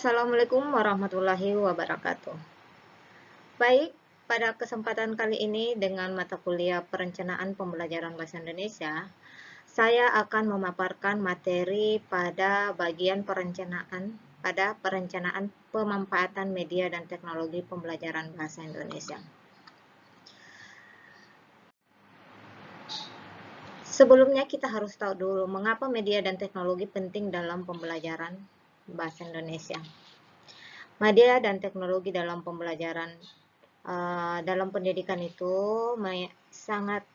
Assalamualaikum warahmatullahi wabarakatuh. Baik, pada kesempatan kali ini dengan mata kuliah Perencanaan Pembelajaran Bahasa Indonesia, saya akan memaparkan materi pada bagian perencanaan pemanfaatan media dan teknologi pembelajaran bahasa Indonesia. Sebelumnya kita harus tahu dulu mengapa media dan teknologi penting dalam pembelajaran bahasa Indonesia. Media dan teknologi dalam pembelajaran dalam pendidikan itu sangat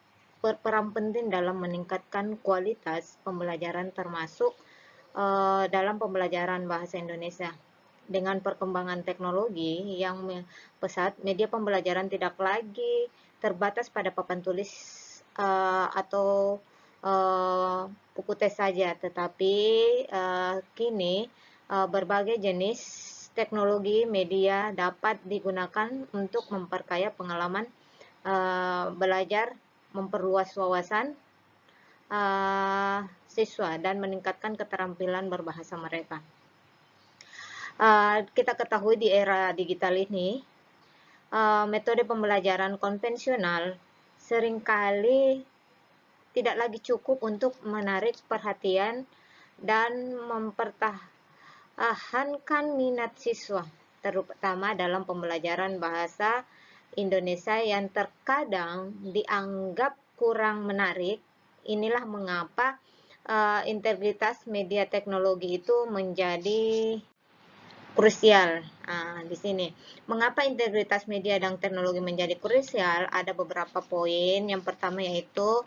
berperan penting dalam meningkatkan kualitas pembelajaran termasuk dalam pembelajaran bahasa Indonesia. Dengan perkembangan teknologi yang pesat, media pembelajaran tidak lagi terbatas pada papan tulis atau buku teks saja, tetapi kini berbagai jenis teknologi media dapat digunakan untuk memperkaya pengalaman belajar, memperluas wawasan siswa, dan meningkatkan keterampilan berbahasa mereka. Kita ketahui di era digital ini, metode pembelajaran konvensional seringkali tidak lagi cukup untuk menarik perhatian dan mempertahankan minat siswa, terutama dalam pembelajaran bahasa Indonesia yang terkadang dianggap kurang menarik. Inilah mengapa integritas media teknologi itu menjadi krusial. Di sini, mengapa integritas media dan teknologi menjadi krusial? Ada beberapa poin. Yang pertama yaitu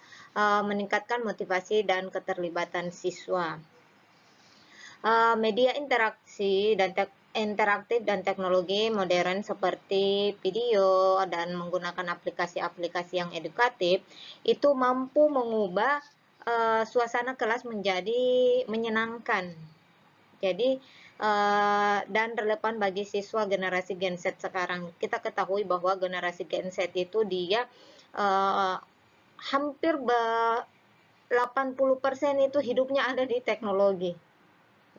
meningkatkan motivasi dan keterlibatan siswa. Media interaktif dan teknologi modern seperti video dan menggunakan aplikasi-aplikasi yang edukatif itu mampu mengubah suasana kelas menjadi menyenangkan. Jadi dan relevan bagi siswa generasi Gen Z sekarang. Kita ketahui bahwa generasi Gen Z itu dia hampir 80% itu hidupnya ada di teknologi.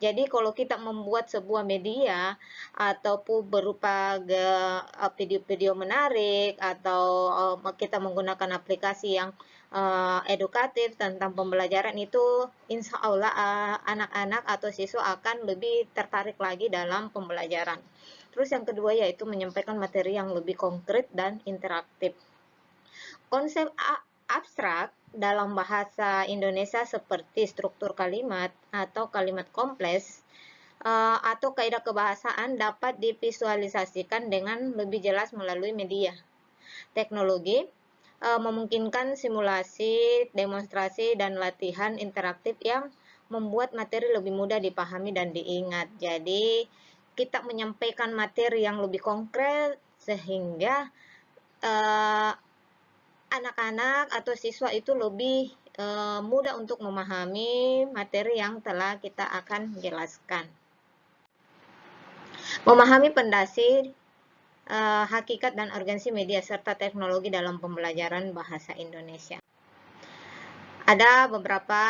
Jadi kalau kita membuat sebuah media ataupun berupa video-video menarik atau kita menggunakan aplikasi yang edukatif tentang pembelajaran itu, insya Allah anak-anak atau siswa akan lebih tertarik lagi dalam pembelajaran. Terus yang kedua yaitu menyampaikan materi yang lebih konkret dan interaktif. Konsep abstrak dalam bahasa Indonesia seperti struktur kalimat atau kalimat kompleks atau kaidah kebahasaan dapat divisualisasikan dengan lebih jelas melalui media. Teknologi memungkinkan simulasi, demonstrasi, dan latihan interaktif yang membuat materi lebih mudah dipahami dan diingat. Jadi, kita menyampaikan materi yang lebih konkret sehingga anak-anak atau siswa itu lebih mudah untuk memahami materi yang telah kita akan jelaskan. Memahami pondasi, hakikat dan urgensi media serta teknologi dalam pembelajaran bahasa Indonesia. Ada beberapa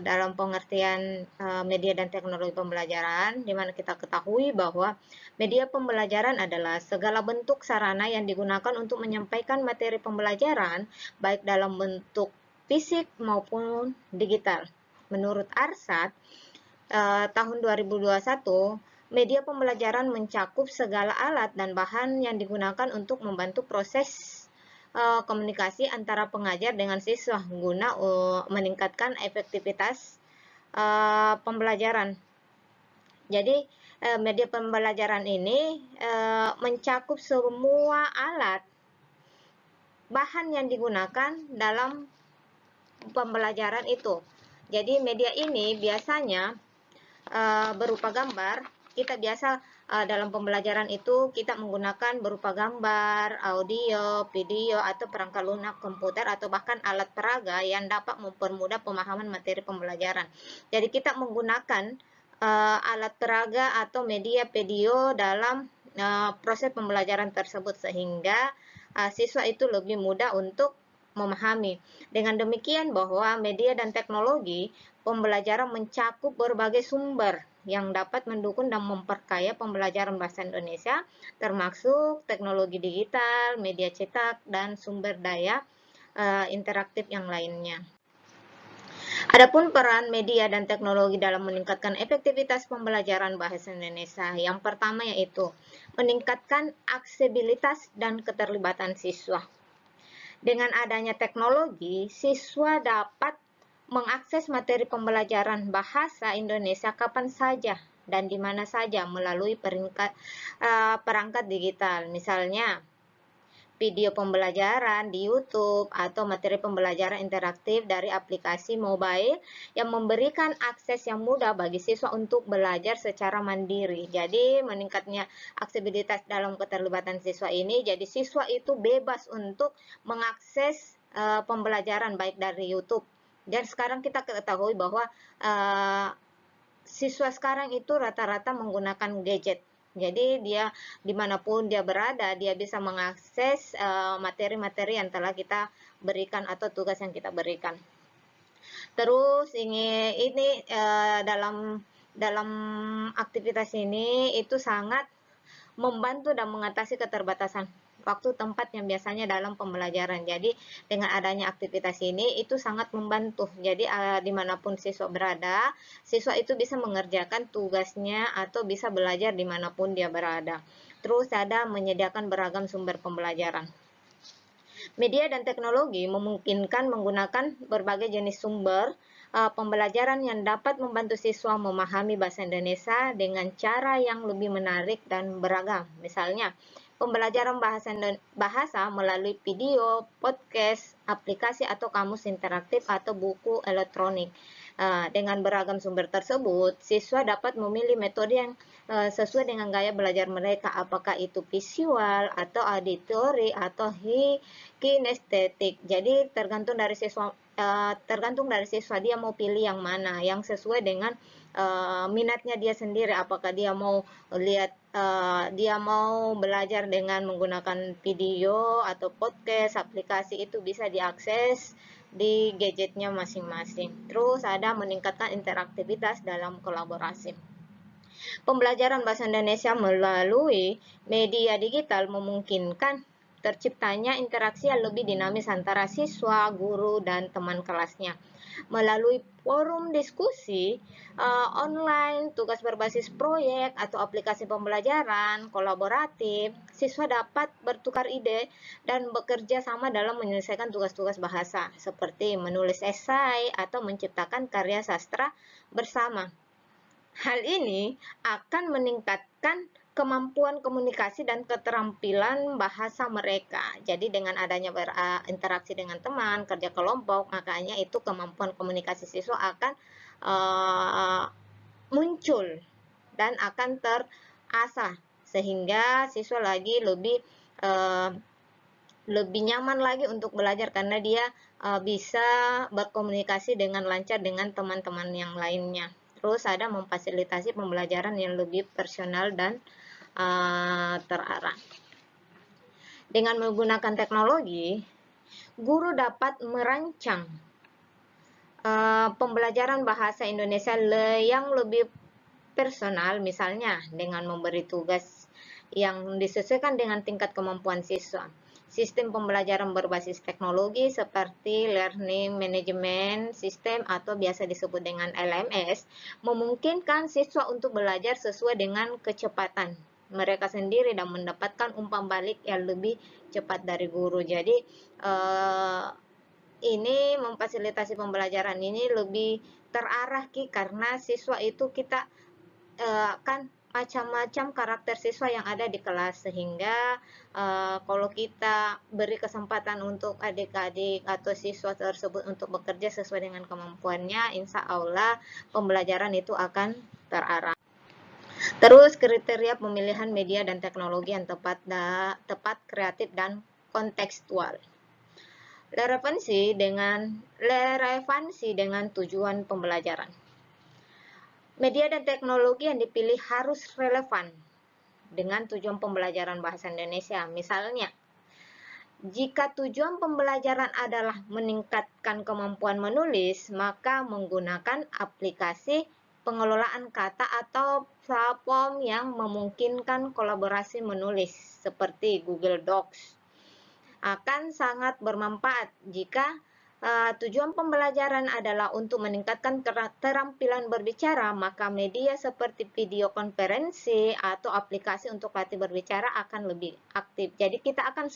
dalam pengertian media dan teknologi pembelajaran, di mana kita ketahui bahwa media pembelajaran adalah segala bentuk sarana yang digunakan untuk menyampaikan materi pembelajaran, baik dalam bentuk fisik maupun digital. Menurut Arsat, tahun 2021, media pembelajaran mencakup segala alat dan bahan yang digunakan untuk membantu proses komunikasi antara pengajar dengan siswa guna meningkatkan efektivitas pembelajaran. Jadi media pembelajaran ini mencakup semua alat bahan yang digunakan dalam pembelajaran itu. Jadi media ini biasanya berupa gambar. Kita biasa dalam pembelajaran itu kita menggunakan berupa gambar, audio, video, atau perangkat lunak komputer atau bahkan alat peraga yang dapat mempermudah pemahaman materi pembelajaran. Jadi kita menggunakan alat peraga atau media video dalam proses pembelajaran tersebut sehingga siswa itu lebih mudah untuk memahami. Dengan demikian bahwa media dan teknologi pembelajaran mencakup berbagai sumber yang dapat mendukung dan memperkaya pembelajaran bahasa Indonesia, termasuk teknologi digital, media cetak, dan sumber daya interaktif yang lainnya. Adapun peran media dan teknologi dalam meningkatkan efektivitas pembelajaran bahasa Indonesia, yang pertama yaitu meningkatkan aksesibilitas dan keterlibatan siswa. Dengan adanya teknologi, siswa dapat mengakses materi pembelajaran bahasa Indonesia kapan saja dan di mana saja melalui perangkat digital. Misalnya, video pembelajaran di YouTube atau materi pembelajaran interaktif dari aplikasi mobile yang memberikan akses yang mudah bagi siswa untuk belajar secara mandiri. Jadi meningkatnya aksesibilitas dalam keterlibatan siswa ini, jadi siswa itu bebas untuk mengakses pembelajaran baik dari YouTube. Dan sekarang kita ketahui bahwa siswa sekarang itu rata-rata menggunakan gadget. Jadi dia dimanapun dia berada, dia bisa mengakses materi-materi yang telah kita berikan atau tugas yang kita berikan. Terus ini dalam aktivitas ini itu sangat membantu dan mengatasi keterbatasan waktu tempat yang biasanya dalam pembelajaran. Jadi dengan adanya aktivitas ini itu sangat membantu. Jadi dimanapun siswa berada, siswa itu bisa mengerjakan tugasnya atau bisa belajar dimanapun dia berada. Terus ada menyediakan beragam sumber pembelajaran. Media dan teknologi memungkinkan menggunakan berbagai jenis sumber pembelajaran yang dapat membantu siswa memahami bahasa Indonesia dengan cara yang lebih menarik dan beragam. Misalnya, pembelajaran bahasa melalui video, podcast, aplikasi atau kamus interaktif atau buku elektronik. Dengan beragam sumber tersebut, siswa dapat memilih metode yang sesuai dengan gaya belajar mereka, apakah itu visual atau auditori atau kinestetik. Jadi tergantung dari siswa dia mau pilih yang mana, yang sesuai dengan minatnya dia sendiri. Apakah dia mau lihat dia mau belajar dengan menggunakan video atau podcast, aplikasi itu bisa diakses di gadgetnya masing-masing. Terus ada meningkatkan interaktivitas dalam kolaborasi. Pembelajaran bahasa Indonesia melalui media digital memungkinkan terciptanya interaksi yang lebih dinamis antara siswa, guru, dan teman kelasnya. Melalui forum diskusi online, tugas berbasis proyek, atau aplikasi pembelajaran kolaboratif, siswa dapat bertukar ide dan bekerja sama dalam menyelesaikan tugas-tugas bahasa, seperti menulis esai atau menciptakan karya sastra bersama. Hal ini akan meningkatkan kemampuan komunikasi dan keterampilan bahasa mereka. Jadi dengan adanya berinteraksi dengan teman, kerja kelompok, makanya itu kemampuan komunikasi siswa akan muncul dan akan terasah sehingga siswa lagi lebih nyaman lagi untuk belajar karena dia bisa berkomunikasi dengan lancar dengan teman-teman yang lainnya. Terus ada memfasilitasi pembelajaran yang lebih personal dan terarah. Dengan menggunakan teknologi, guru dapat merancang pembelajaran bahasa Indonesia yang lebih personal, misalnya dengan memberi tugas yang disesuaikan dengan tingkat kemampuan siswa. Sistem pembelajaran berbasis teknologi seperti Learning Management System atau biasa disebut dengan LMS memungkinkan siswa untuk belajar sesuai dengan kecepatan mereka sendiri dan mendapatkan umpan balik yang lebih cepat dari guru. Jadi ini memfasilitasi pembelajaran ini lebih terarah karena siswa itu kita kan macam-macam karakter siswa yang ada di kelas, sehingga kalau kita beri kesempatan untuk adik-adik atau siswa tersebut untuk bekerja sesuai dengan kemampuannya, insya Allah pembelajaran itu akan terarah. Terus kriteria pemilihan media dan teknologi yang tepat, kreatif, dan kontekstual. Relevansi dengan tujuan pembelajaran. Media dan teknologi yang dipilih harus relevan dengan tujuan pembelajaran bahasa Indonesia. Misalnya, jika tujuan pembelajaran adalah meningkatkan kemampuan menulis, maka menggunakan aplikasi pengelolaan kata atau platform yang memungkinkan kolaborasi menulis seperti Google Docs. Akan sangat bermanfaat jika tujuan pembelajaran adalah untuk meningkatkan keterampilan berbicara, maka media seperti video konferensi atau aplikasi untuk latih berbicara akan lebih aktif. Jadi kita akan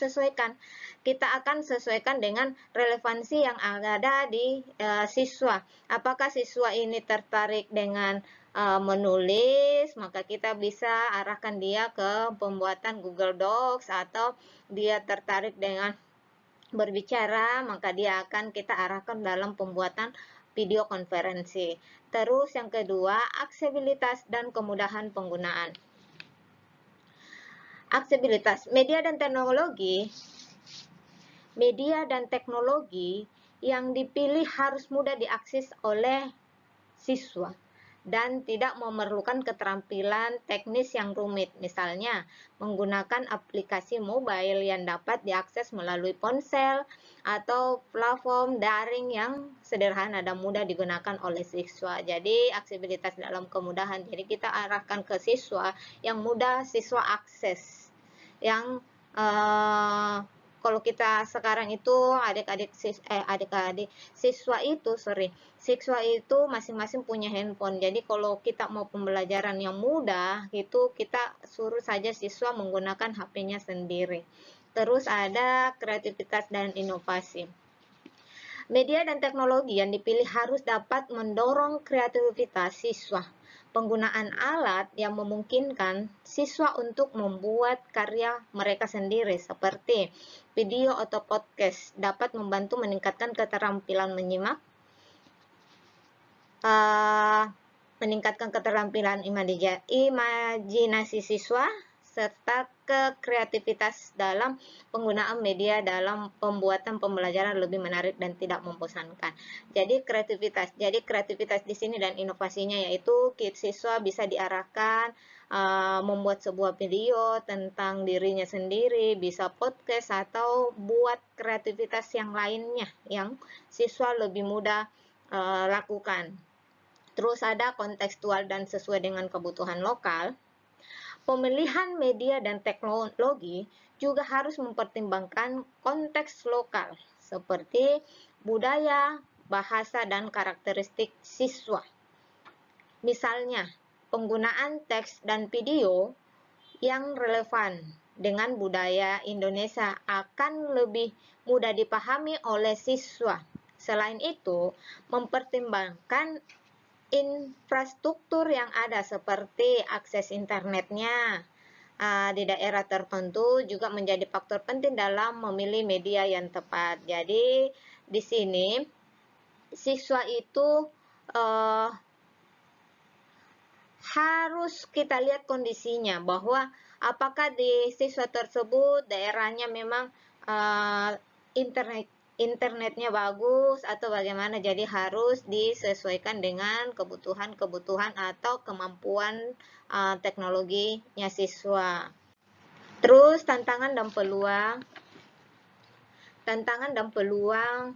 sesuaikan dengan relevansi yang ada di siswa. Apakah siswa ini tertarik dengan menulis, maka kita bisa arahkan dia ke pembuatan Google Docs, atau dia tertarik dengan berbicara, maka dia akan kita arahkan dalam pembuatan video konferensi. Terus yang kedua, aksesibilitas dan kemudahan penggunaan. Aksesibilitas media dan teknologi yang dipilih harus mudah diakses oleh siswa dan tidak memerlukan keterampilan teknis yang rumit. Misalnya, menggunakan aplikasi mobile yang dapat diakses melalui ponsel atau platform daring yang sederhana dan mudah digunakan oleh siswa. Jadi, aksesibilitas dalam kemudahan. Jadi, kita arahkan ke siswa yang mudah siswa akses. Yang kalau kita sekarang itu siswa itu masing-masing punya handphone. Jadi kalau kita mau pembelajaran yang mudah, itu kita suruh saja siswa menggunakan HP-nya sendiri. Terus ada kreativitas dan inovasi. Media dan teknologi yang dipilih harus dapat mendorong kreativitas siswa. Penggunaan alat yang memungkinkan siswa untuk membuat karya mereka sendiri seperti video atau podcast dapat membantu meningkatkan keterampilan menyimak, meningkatkan keterampilan imajinasi siswa, serta kreativitas dalam penggunaan media dalam pembuatan pembelajaran lebih menarik dan tidak membosankan. Jadi kreativitas di sini dan inovasinya yaitu siswa bisa diarahkan membuat sebuah video tentang dirinya sendiri, bisa podcast atau buat kreativitas yang lainnya yang siswa lebih mudah lakukan. Terus ada kontekstual dan sesuai dengan kebutuhan lokal. Pemilihan media dan teknologi juga harus mempertimbangkan konteks lokal seperti budaya, bahasa, dan karakteristik siswa. Misalnya, penggunaan teks dan video yang relevan dengan budaya Indonesia akan lebih mudah dipahami oleh siswa. Selain itu, mempertimbangkan infrastruktur yang ada seperti akses internetnya di daerah tertentu juga menjadi faktor penting dalam memilih media yang tepat. Jadi di sini siswa itu harus kita lihat kondisinya, bahwa apakah di siswa tersebut daerahnya memang internetnya bagus atau bagaimana. Jadi harus disesuaikan dengan kebutuhan atau kemampuan teknologinya siswa. Terus tantangan dan peluang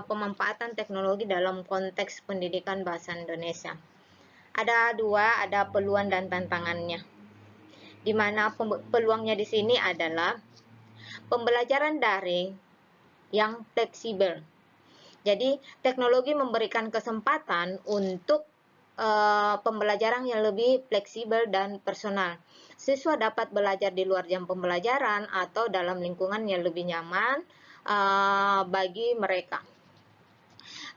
pemanfaatan teknologi dalam konteks pendidikan bahasa Indonesia. Ada dua, ada peluang dan tantangannya. Di mana peluangnya di sini adalah pembelajaran daring yang fleksibel. Jadi teknologi memberikan kesempatan untuk pembelajaran yang lebih fleksibel dan personal. Siswa dapat belajar di luar jam pembelajaran atau dalam lingkungan yang lebih nyaman bagi mereka.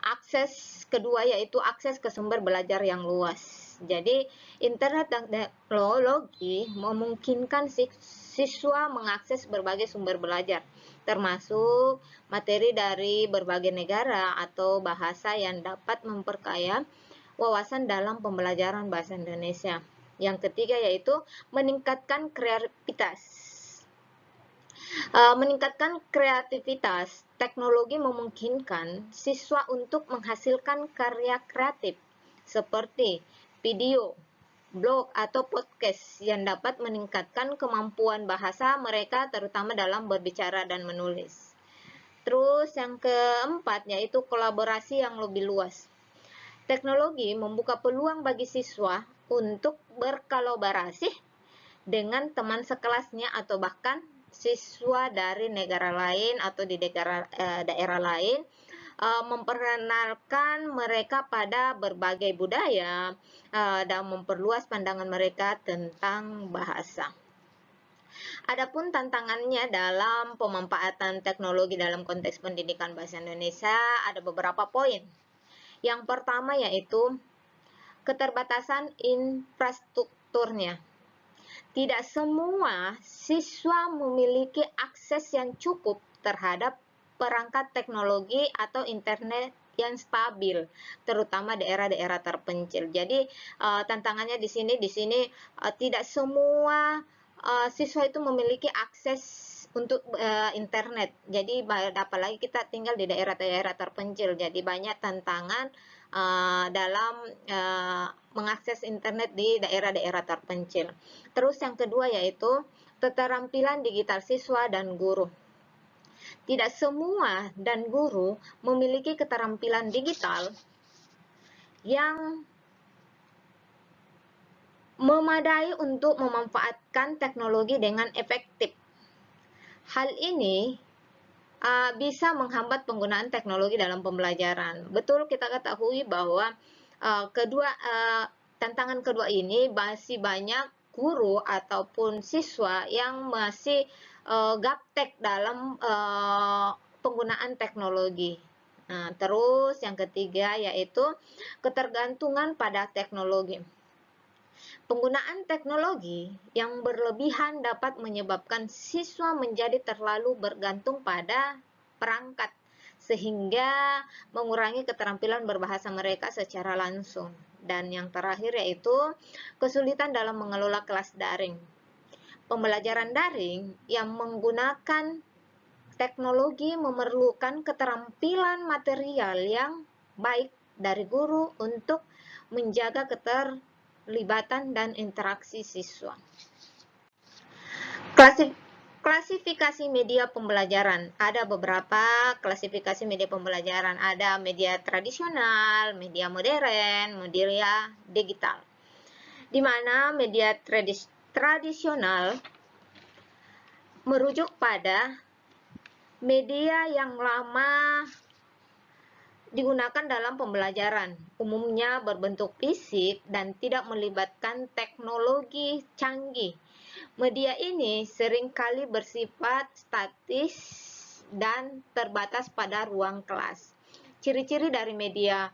Akses kedua yaitu akses ke sumber belajar yang luas. Jadi internet dan teknologi memungkinkan siswa mengakses berbagai sumber belajar, termasuk materi dari berbagai negara atau bahasa yang dapat memperkaya wawasan dalam pembelajaran bahasa Indonesia. Yang ketiga yaitu meningkatkan kreativitas. Teknologi memungkinkan siswa untuk menghasilkan karya kreatif seperti video, blog, atau podcast yang dapat meningkatkan kemampuan bahasa mereka terutama dalam berbicara dan menulis. Terus yang keempat yaitu kolaborasi yang lebih luas. Teknologi membuka peluang bagi siswa untuk berkolaborasi dengan teman sekelasnya atau bahkan siswa dari negara lain atau di daerah lain, memperkenalkan mereka pada berbagai budaya dan memperluas pandangan mereka tentang bahasa. Adapun tantangannya dalam pemanfaatan teknologi dalam konteks pendidikan bahasa Indonesia ada beberapa poin. Yang pertama yaitu keterbatasan infrastrukturnya. Tidak semua siswa memiliki akses yang cukup terhadap perangkat teknologi atau internet yang stabil, terutama daerah-daerah terpencil. Jadi tantangannya di sini tidak semua siswa itu memiliki akses untuk internet. Jadi apalagi kita tinggal di daerah-daerah terpencil. Jadi banyak tantangan dalam mengakses internet di daerah-daerah terpencil. Terus yang kedua yaitu keterampilan digital siswa dan guru. Tidak semua dan guru memiliki keterampilan digital yang memadai untuk memanfaatkan teknologi dengan efektif. Hal ini bisa menghambat penggunaan teknologi dalam pembelajaran. Betul kita ketahui bahwa tantangan kedua ini masih banyak guru ataupun siswa yang masih gaptek dalam penggunaan teknologi. Nah, terus yang ketiga yaitu ketergantungan pada teknologi. Penggunaan teknologi yang berlebihan dapat menyebabkan siswa menjadi terlalu bergantung pada perangkat, sehingga mengurangi keterampilan berbahasa mereka secara langsung. Dan yang terakhir yaitu kesulitan dalam mengelola kelas daring. Pembelajaran daring yang menggunakan teknologi memerlukan keterampilan material yang baik dari guru untuk menjaga keterlibatan dan interaksi siswa. Klasifikasi media pembelajaran. Ada beberapa klasifikasi media pembelajaran. Ada media tradisional, media modern, media digital. Di mana media tradisional merujuk pada media yang lama digunakan dalam pembelajaran, umumnya berbentuk fisik dan tidak melibatkan teknologi canggih. Media ini seringkali bersifat statis dan terbatas pada ruang kelas. Ciri-ciri dari media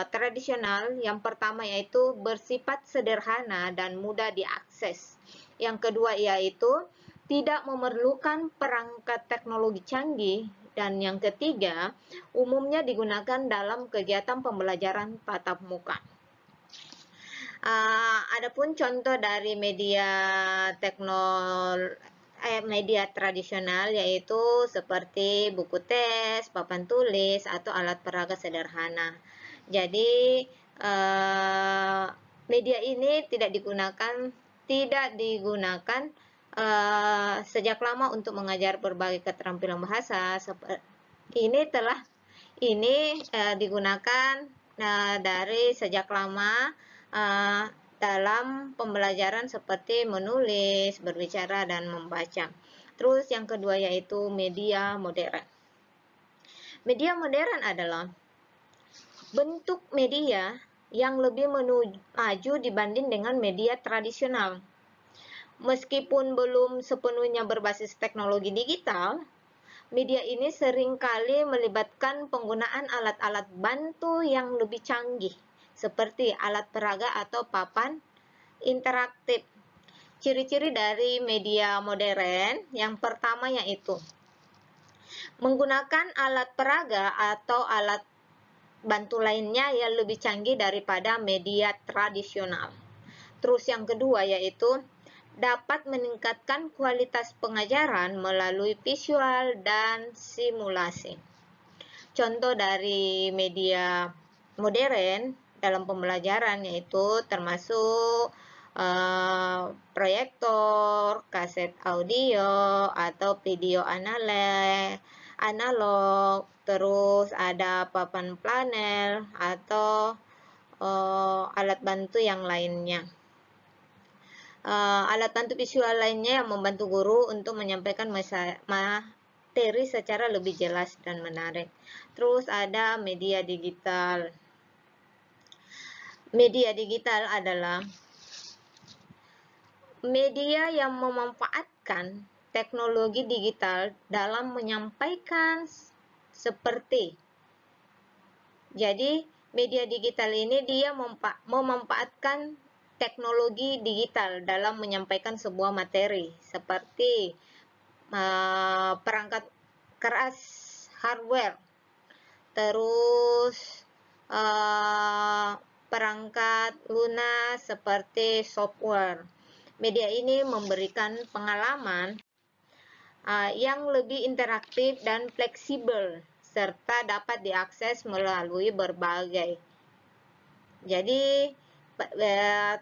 tradisional yang pertama yaitu bersifat sederhana dan mudah diakses. Yang kedua yaitu tidak memerlukan perangkat teknologi canggih. Dan yang ketiga, umumnya digunakan dalam kegiatan pembelajaran tatap muka. Adapun contoh dari media tradisional yaitu seperti buku tes, papan tulis, atau alat peraga sederhana. Jadi media ini tidak digunakan sejak lama untuk mengajar berbagai keterampilan bahasa. Ini digunakan dari sejak lama dalam pembelajaran seperti menulis, berbicara, dan membaca. Terus yang kedua yaitu media modern. Media modern adalah bentuk media yang lebih maju dibanding dengan media tradisional. Meskipun belum sepenuhnya berbasis teknologi digital, media ini seringkali melibatkan penggunaan alat-alat bantu yang lebih canggih, seperti alat peraga atau papan interaktif. Ciri-ciri dari media modern yang pertama yaitu menggunakan alat peraga atau alat bantu lainnya yang lebih canggih daripada media tradisional. Terus yang kedua yaitu dapat meningkatkan kualitas pengajaran melalui visual dan simulasi. Contoh dari media modern dalam pembelajaran yaitu termasuk proyektor, kaset audio, atau video analog, analog, terus ada papan panel atau alat bantu yang lainnya. Alat bantu visual lainnya yang membantu guru untuk menyampaikan materi secara lebih jelas dan menarik. Terus ada media digital. Media digital adalah media yang memanfaatkan teknologi digital dalam menyampaikan seperti. Jadi, media digital ini dia memanfaatkan teknologi digital dalam menyampaikan sebuah materi seperti perangkat keras hardware, terus perangkat lunas seperti software. Media ini memberikan pengalaman yang lebih interaktif dan fleksibel serta dapat diakses melalui berbagai. Jadi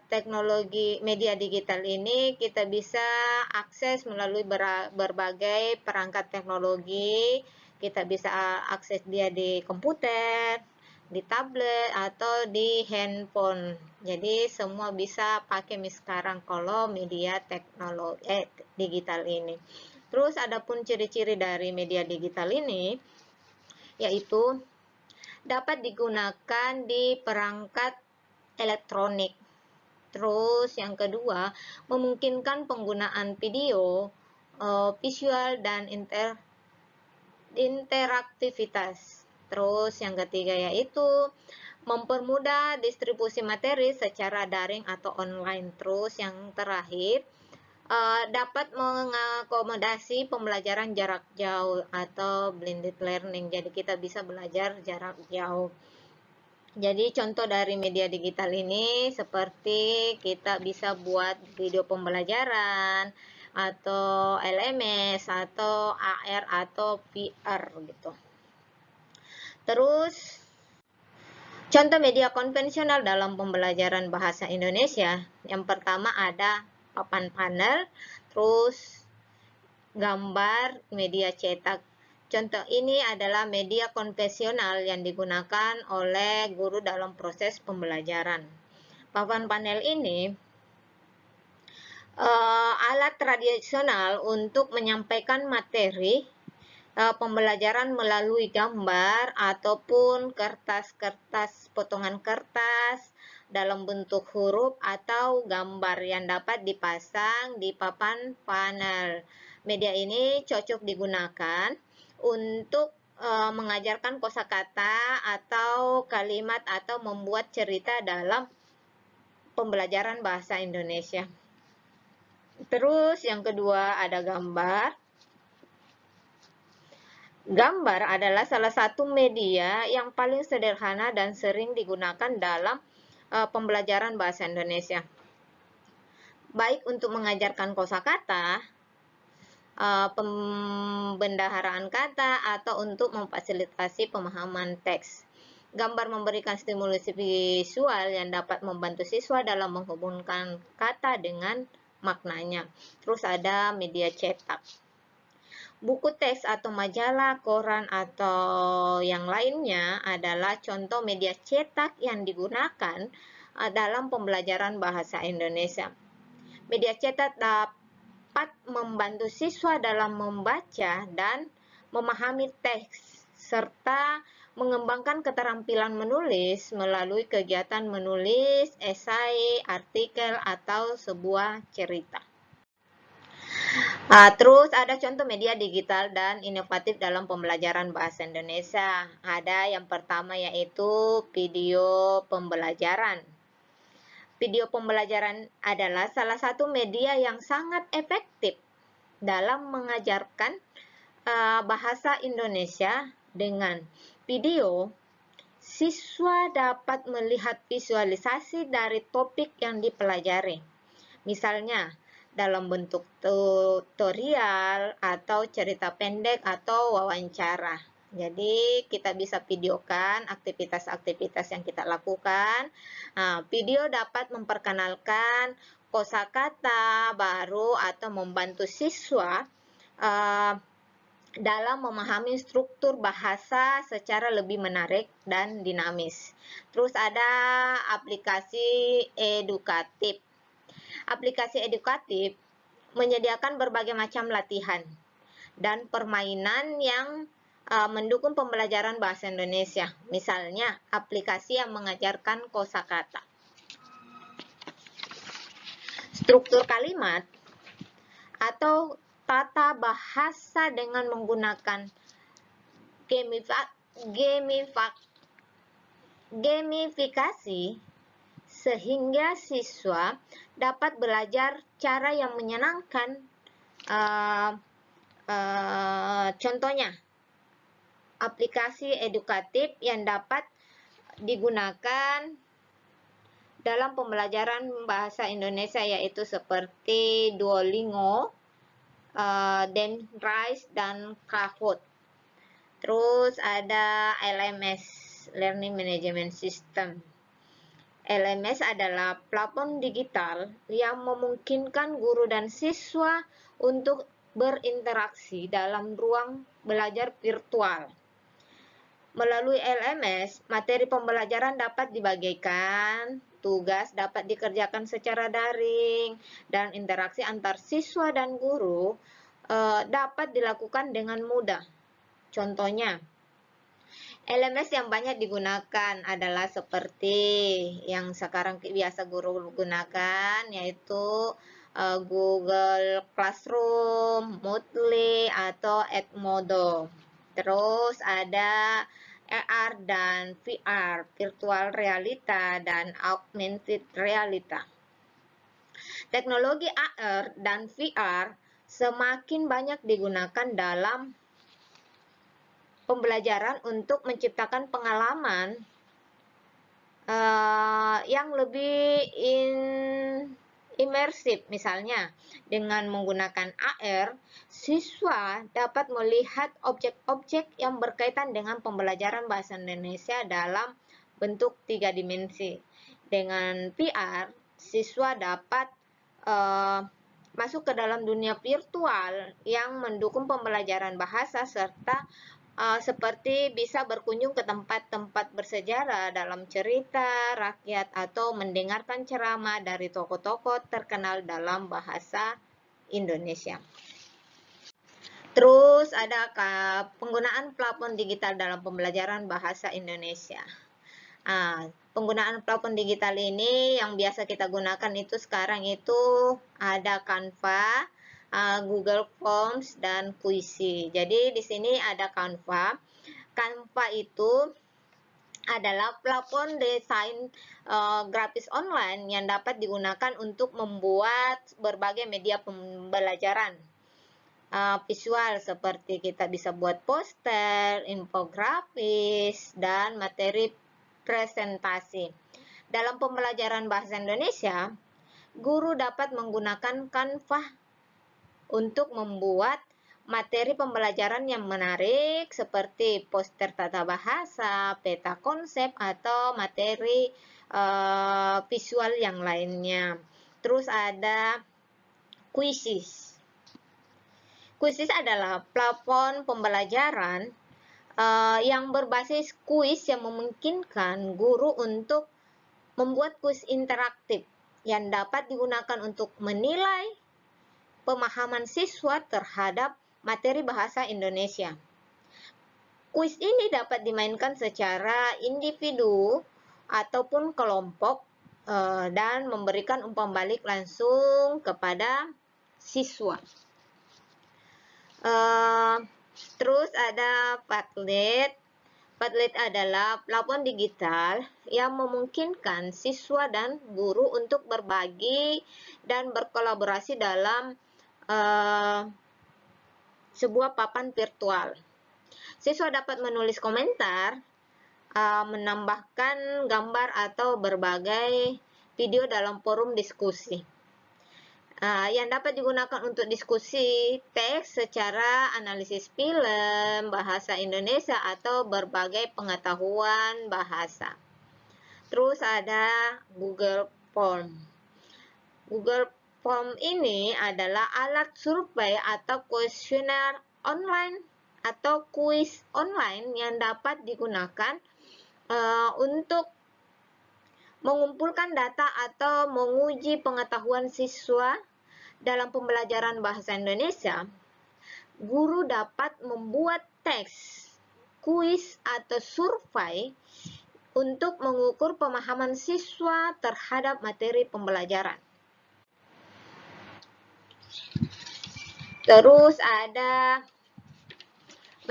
teknologi media digital ini kita bisa akses melalui berbagai perangkat teknologi. Kita bisa akses dia di komputer, di tablet, atau di handphone. Jadi semua bisa pakai sekarang kalau media teknologi digital ini. Terus adapun ciri-ciri dari media digital ini yaitu dapat digunakan di perangkat elektronik. Terus yang kedua, memungkinkan penggunaan video, visual dan interaktivitas. Terus yang ketiga yaitu mempermudah distribusi materi secara daring atau online. Terus yang terakhir, dapat mengakomodasi pembelajaran jarak jauh atau blended learning. Jadi kita bisa belajar jarak jauh. Jadi contoh dari media digital ini seperti kita bisa buat video pembelajaran atau LMS atau AR atau VR gitu. Terus contoh media konvensional dalam pembelajaran bahasa Indonesia. Yang pertama ada papan panel, terus gambar, media cetak. Contoh ini adalah media konvensional yang digunakan oleh guru dalam proses pembelajaran. Papan panel ini alat tradisional untuk menyampaikan materi pembelajaran melalui gambar ataupun kertas-kertas, potongan kertas dalam bentuk huruf atau gambar yang dapat dipasang di papan panel. Media ini cocok digunakan untuk mengajarkan kosakata atau kalimat atau membuat cerita dalam pembelajaran bahasa Indonesia. Terus yang kedua ada gambar. Gambar adalah salah satu media yang paling sederhana dan sering digunakan dalam pembelajaran bahasa Indonesia. Baik untuk mengajarkan kosakata, pembendaharaan kata, atau untuk memfasilitasi pemahaman teks. Gambar memberikan stimulasi visual yang dapat membantu siswa dalam menghubungkan kata dengan maknanya. Terus ada media cetak. Buku teks atau majalah, koran, atau yang lainnya adalah contoh media cetak yang digunakan dalam pembelajaran bahasa Indonesia. Media cetak dapat membantu siswa dalam membaca dan memahami teks, serta mengembangkan keterampilan menulis melalui kegiatan menulis, esai, artikel, atau sebuah cerita. Terus ada contoh media digital dan inovatif dalam pembelajaran bahasa Indonesia. Ada yang pertama yaitu video pembelajaran. Video pembelajaran adalah salah satu media yang sangat efektif dalam mengajarkan bahasa Indonesia. Dengan video, siswa dapat melihat visualisasi dari topik yang dipelajari. Misalnya, dalam bentuk tutorial atau cerita pendek atau wawancara. Jadi kita bisa videokan aktivitas-aktivitas yang kita lakukan. Video dapat memperkenalkan kosakata baru atau membantu siswa dalam memahami struktur bahasa secara lebih menarik dan dinamis. Terus ada aplikasi edukatif. Aplikasi edukatif menyediakan berbagai macam latihan dan permainan yang mendukung pembelajaran bahasa Indonesia. Misalnya, aplikasi yang mengajarkan kosakata. Struktur kalimat atau tata bahasa dengan menggunakan gamifikasi sehingga siswa dapat belajar cara yang menyenangkan. Contohnya, aplikasi edukatif yang dapat digunakan dalam pembelajaran bahasa Indonesia yaitu seperti Duolingo, Denrise, dan Kahoot. Terus ada LMS, Learning Management System. LMS adalah platform digital yang memungkinkan guru dan siswa untuk berinteraksi dalam ruang belajar virtual. Melalui LMS, materi pembelajaran dapat dibagikan, tugas dapat dikerjakan secara daring, dan interaksi antar siswa dan guru dapat dilakukan dengan mudah. Contohnya, LMS yang banyak digunakan adalah seperti yang sekarang biasa guru gunakan, yaitu Google Classroom, Moodle, atau Edmodo. Terus ada AR dan VR, virtual realita dan augmented realita. Teknologi AR dan VR semakin banyak digunakan dalam pembelajaran untuk menciptakan pengalaman yang lebih imersif. Misalnya, dengan menggunakan AR, siswa dapat melihat objek-objek yang berkaitan dengan pembelajaran bahasa Indonesia dalam bentuk 3 dimensi. Dengan VR, siswa dapat masuk ke dalam dunia virtual yang mendukung pembelajaran bahasa serta seperti bisa berkunjung ke tempat-tempat bersejarah dalam cerita rakyat atau mendengarkan ceramah dari tokoh-tokoh terkenal dalam bahasa Indonesia. Terus ada penggunaan platform digital dalam pembelajaran bahasa Indonesia. Penggunaan platform digital ini yang biasa kita gunakan itu sekarang itu ada Canva, Google Forms, dan Quizy. Jadi di sini ada Canva. Canva itu adalah platform desain grafis online yang dapat digunakan untuk membuat berbagai media pembelajaran visual, seperti kita bisa buat poster, infografis, dan materi presentasi. Dalam pembelajaran bahasa Indonesia, guru dapat menggunakan Canva untuk membuat materi pembelajaran yang menarik seperti poster tata bahasa, peta konsep, atau materi visual yang lainnya. Terus ada Quizzes. Quizzes adalah platform pembelajaran yang berbasis kuis yang memungkinkan guru untuk membuat kuis interaktif yang dapat digunakan untuk menilai pemahaman siswa terhadap materi bahasa Indonesia. Kuis ini dapat dimainkan secara individu ataupun kelompok dan memberikan umpan balik langsung kepada siswa. Terus ada Padlet. Padlet adalah platform digital yang memungkinkan siswa dan guru untuk berbagi dan berkolaborasi dalam sebuah papan virtual. Siswa dapat menulis komentar, menambahkan gambar, atau berbagai video dalam forum diskusi. Yang dapat digunakan untuk diskusi teks secara analisis film, bahasa Indonesia, atau berbagai pengetahuan bahasa. Terus ada Google Form. Google Form ini adalah alat survei atau kuesioner online atau kuis online yang dapat digunakan untuk mengumpulkan data atau menguji pengetahuan siswa dalam pembelajaran bahasa Indonesia. Guru dapat membuat teks, kuis, atau survei untuk mengukur pemahaman siswa terhadap materi pembelajaran. Terus ada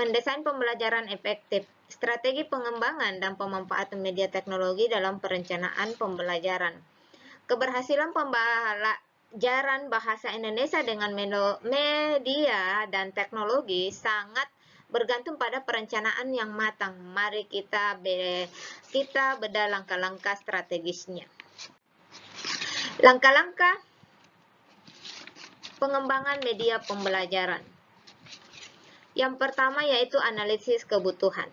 mendesain pembelajaran efektif, strategi pengembangan dan pemanfaatan media teknologi dalam perencanaan pembelajaran. Keberhasilan pembelajaran bahasa Indonesia dengan media dan teknologi sangat bergantung pada perencanaan yang matang. Mari kita bedah langkah-langkah strategisnya. Langkah-langkah pengembangan media pembelajaran. Yang pertama yaitu analisis kebutuhan.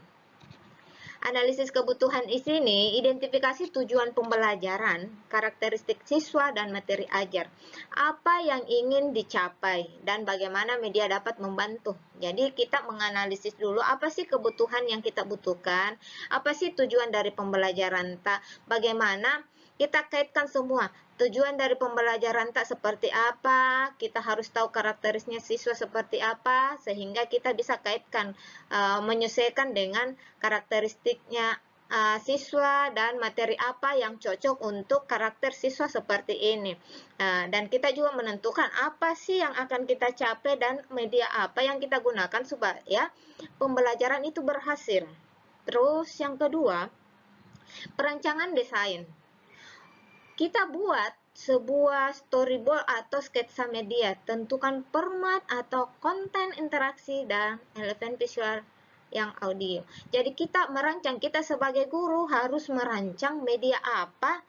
Analisis kebutuhan di sini identifikasi tujuan pembelajaran, karakteristik siswa dan materi ajar. Apa yang ingin dicapai dan bagaimana media dapat membantu. Jadi kita menganalisis dulu apa sih kebutuhan yang kita butuhkan, apa sih tujuan dari pembelajaran, bagaimana kita kaitkan semua. Tujuan dari pembelajaran seperti apa, kita harus tahu karakteristiknya siswa seperti apa, sehingga kita bisa kaitkan, menyesuaikan dengan karakteristiknya siswa dan materi apa yang cocok untuk karakter siswa seperti ini. Dan kita juga menentukan apa sih yang akan kita capai dan media apa yang kita gunakan supaya pembelajaran itu berhasil. Terus yang kedua, perancangan desain. Kita buat sebuah storyboard atau sketsa media, tentukan format atau konten interaksi dan elemen visual yang audio. Jadi kita sebagai guru harus merancang media apa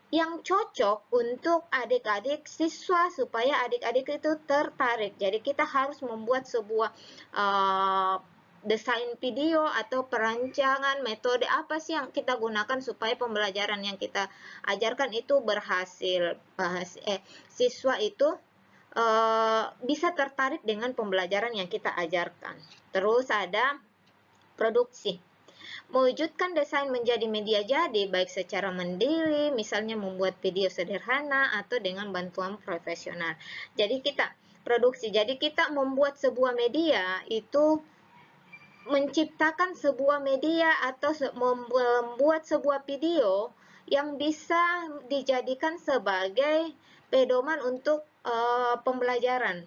yang cocok untuk adik-adik siswa supaya adik-adik itu tertarik. Jadi kita harus membuat sebuah desain video atau perancangan metode apa sih yang kita gunakan supaya pembelajaran yang kita ajarkan itu berhasil. Siswa itu bisa tertarik dengan pembelajaran yang kita ajarkan. Terus ada produksi. Mewujudkan desain menjadi media jadi, baik secara mandiri, misalnya membuat video sederhana, atau dengan bantuan profesional. Jadi kita produksi, jadi kita membuat sebuah media itu menciptakan sebuah media atau membuat sebuah video yang bisa dijadikan sebagai pedoman untuk pembelajaran.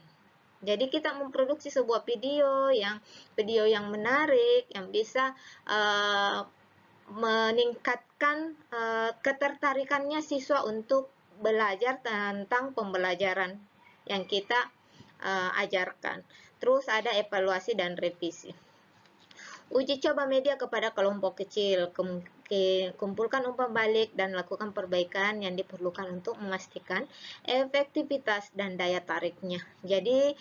Jadi kita memproduksi sebuah video yang menarik, yang bisa meningkatkan ketertarikannya siswa untuk belajar tentang pembelajaran yang kita ajarkan. Terus ada evaluasi dan revisi. Uji coba media kepada kelompok kecil, kumpulkan umpan balik dan lakukan perbaikan yang diperlukan untuk memastikan efektivitas dan daya tariknya. Jadi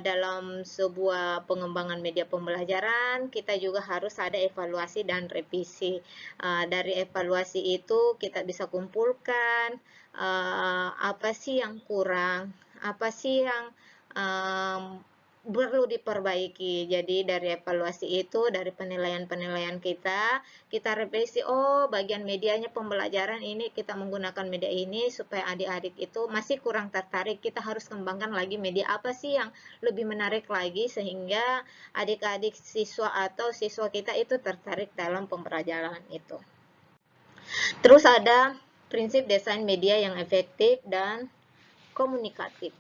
dalam sebuah pengembangan media pembelajaran kita juga harus ada evaluasi dan revisi. Dari evaluasi itu kita bisa kumpulkan apa sih yang kurang, apa sih yang perlu diperbaiki. Jadi dari evaluasi itu, dari penilaian-penilaian kita revisi, oh bagian medianya pembelajaran ini kita menggunakan media ini supaya adik-adik itu masih kurang tertarik, kita harus kembangkan lagi media apa sih yang lebih menarik lagi sehingga adik-adik siswa atau siswa kita itu tertarik dalam pembelajaran itu. Terus ada prinsip desain media yang efektif dan komunikatif.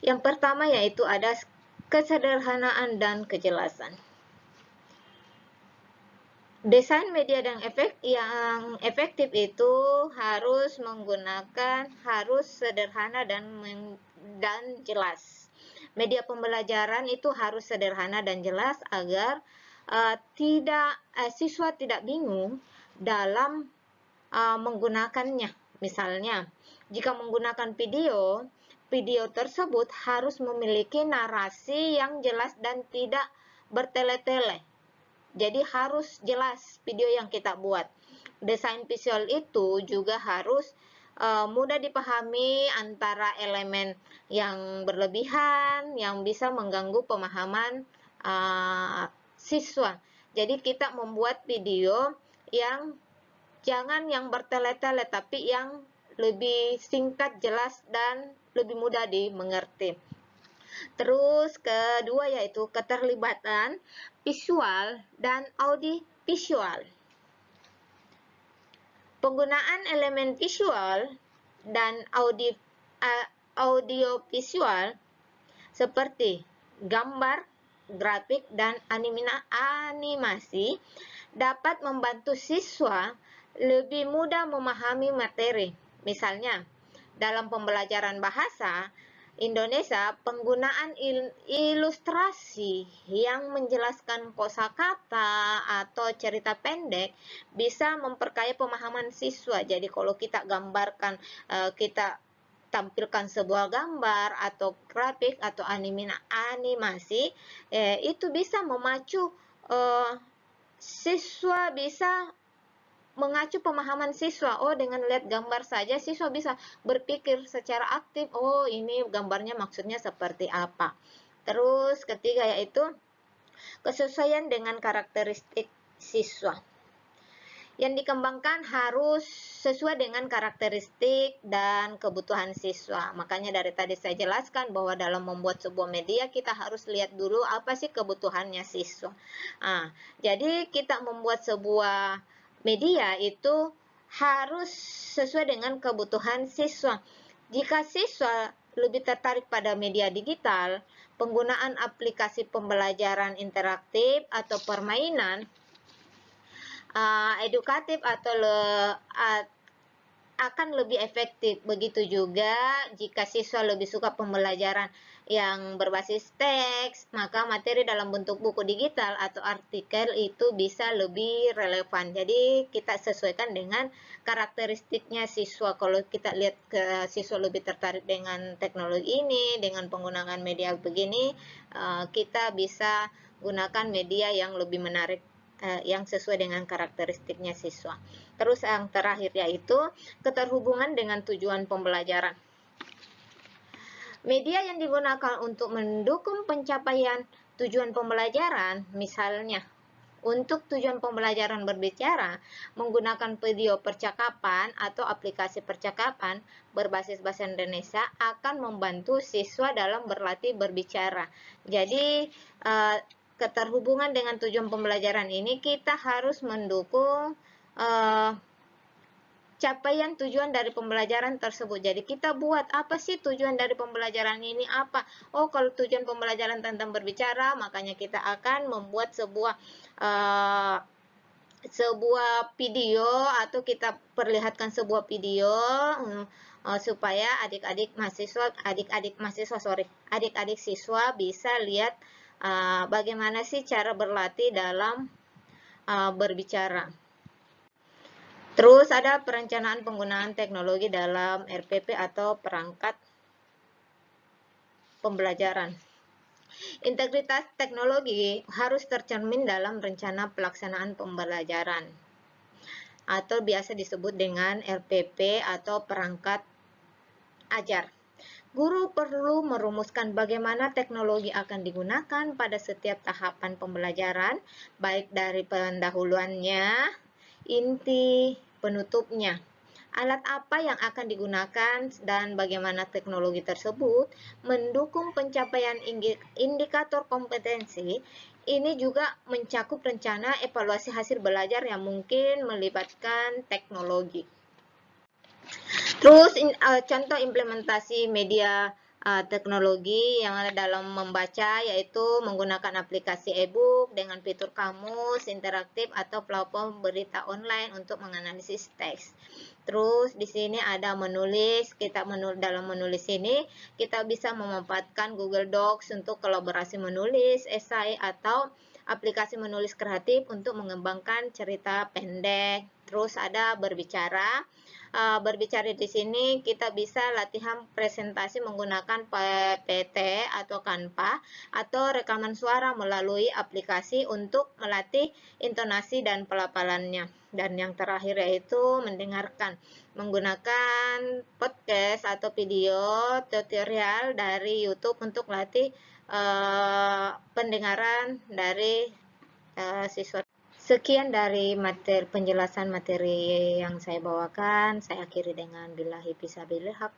Yang pertama yaitu ada kesederhanaan dan kejelasan. Desain media yang efektif itu harus sederhana dan jelas. Media pembelajaran itu harus sederhana dan jelas agar siswa tidak bingung dalam menggunakannya. Misalnya, jika menggunakan video tersebut harus memiliki narasi yang jelas dan tidak bertele-tele. Jadi harus jelas video yang kita buat. Desain visual itu juga harus mudah dipahami antara elemen yang berlebihan yang bisa mengganggu pemahaman siswa. Jadi kita membuat video yang jangan yang bertele-tele, tapi yang lebih singkat, jelas, dan lebih mudah dimengerti. Terus kedua yaitu keterlibatan visual dan audiovisual. Penggunaan elemen visual dan audiovisual seperti gambar, grafik, dan animasi dapat membantu siswa lebih mudah memahami materi. Misalnya, dalam pembelajaran bahasa Indonesia, penggunaan ilustrasi yang menjelaskan kosakata atau cerita pendek bisa memperkaya pemahaman siswa. Jadi kalau kita gambarkan, kita tampilkan sebuah gambar atau grafik atau animasi, itu bisa memacu siswa, bisa mengacu pemahaman siswa. Oh, dengan lihat gambar saja siswa bisa berpikir secara aktif. Oh, ini gambarnya maksudnya seperti apa. Terus ketiga yaitu kesesuaian dengan karakteristik siswa. Yang dikembangkan harus sesuai dengan karakteristik dan kebutuhan siswa. Makanya dari tadi saya jelaskan bahwa dalam membuat sebuah media kita harus lihat dulu apa sih kebutuhannya siswa. Jadi kita membuat sebuah media itu harus sesuai dengan kebutuhan siswa. Jika siswa lebih tertarik pada media digital, penggunaan aplikasi pembelajaran interaktif atau permainan edukatif atau akan lebih efektif. Begitu juga jika siswa lebih suka pembelajaran yang berbasis teks, maka materi dalam bentuk buku digital atau artikel itu bisa lebih relevan. Jadi kita sesuaikan dengan karakteristiknya siswa. Kalau kita lihat ke siswa lebih tertarik dengan teknologi ini, dengan penggunaan media begini, kita bisa gunakan media yang lebih menarik, yang sesuai dengan karakteristiknya siswa. Terus yang terakhir yaitu keterhubungan dengan tujuan pembelajaran. Media yang digunakan untuk mendukung pencapaian tujuan pembelajaran, misalnya untuk tujuan pembelajaran berbicara, menggunakan video percakapan atau aplikasi percakapan berbasis bahasa Indonesia akan membantu siswa dalam berlatih berbicara. Jadi, keterhubungan dengan tujuan pembelajaran ini kita harus mendukung capaian tujuan dari pembelajaran tersebut. Jadi kita buat apa sih tujuan dari pembelajaran ini apa? Oh, kalau tujuan pembelajaran tentang berbicara, makanya kita akan membuat sebuah video atau kita perlihatkan sebuah video supaya adik-adik siswa bisa lihat bagaimana sih cara berlatih dalam berbicara. Terus ada perencanaan penggunaan teknologi dalam RPP atau perangkat pembelajaran. Integritas teknologi harus tercermin dalam rencana pelaksanaan pembelajaran atau biasa disebut dengan RPP atau perangkat ajar. Guru perlu merumuskan bagaimana teknologi akan digunakan pada setiap tahapan pembelajaran, baik dari pendahuluannya, inti, penutupnya. Alat apa yang akan digunakan dan bagaimana teknologi tersebut mendukung pencapaian indikator kompetensi. Ini juga mencakup rencana evaluasi hasil belajar yang mungkin melibatkan teknologi. Terus contoh implementasi media teknologi yang ada dalam membaca yaitu menggunakan aplikasi e-book dengan fitur kamus interaktif atau platform berita online untuk menganalisis teks. Terus di sini ada menulis, dalam menulis ini kita bisa memanfaatkan Google Docs untuk kolaborasi menulis, esai atau aplikasi menulis kreatif untuk mengembangkan cerita pendek. Terus ada berbicara. berbicara di sini kita bisa latihan presentasi menggunakan PPT atau Canva atau rekaman suara melalui aplikasi untuk melatih intonasi dan pelafalannya. Dan yang terakhir yaitu mendengarkan menggunakan podcast atau video tutorial dari YouTube untuk melatih pendengaran dari siswa. Sekian dari penjelasan materi yang saya bawakan. Saya akhiri dengan billahi fisabilillah.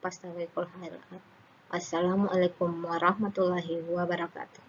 Assalamualaikum warahmatullahi wabarakatuh.